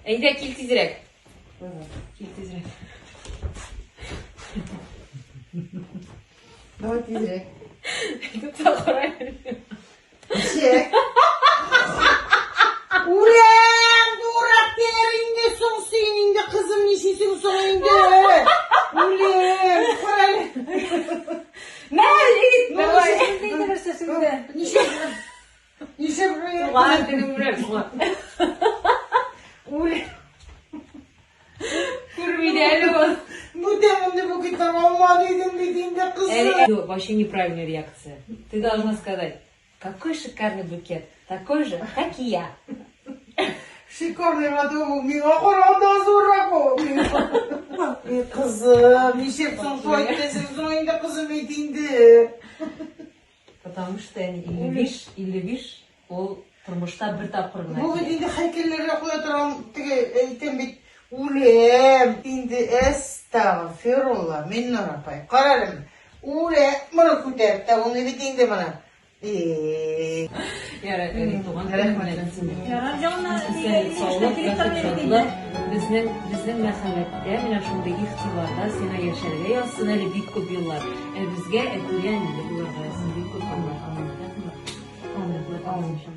Әйдә, кил тизрәк. Кил тизрәк. Давай тизрәк. Тотта карай. Чек. Ulan durak yerinde son senin de kızım nişisin sonunda. Ulan koray. Мәле гит. Давай, әйтәйін бер сүзеңде. Нişe buraya. Туган телем белән туган. Ulan. Күрмиде әле ул. Bu deminde bu gitar olmadıydım dediğinde kızım. Вообще неправильная реакция. Ты должна сказать, какой шикарный букет. Такой же, как и я. Şikarlı adamı mira koranda zorako. Kızım nişe son soytmesin sonunda kızım edindi. Потому что или виш, ол тормышта бер тапкыр гына. Bu edindi heykellere koyaturam eğitim bit. Ulem indi estağfirullah minna rapay. Kararım. Ule bana kuter ta onu edindi bana. Яра, туган Ярар, җанна, Безнең мәхәлләдә менә шундый ихтиларда сиңа яшәргә язсын әле бик күп еллар. Безгә әтүгә инде булырга язсын бик күп еллар.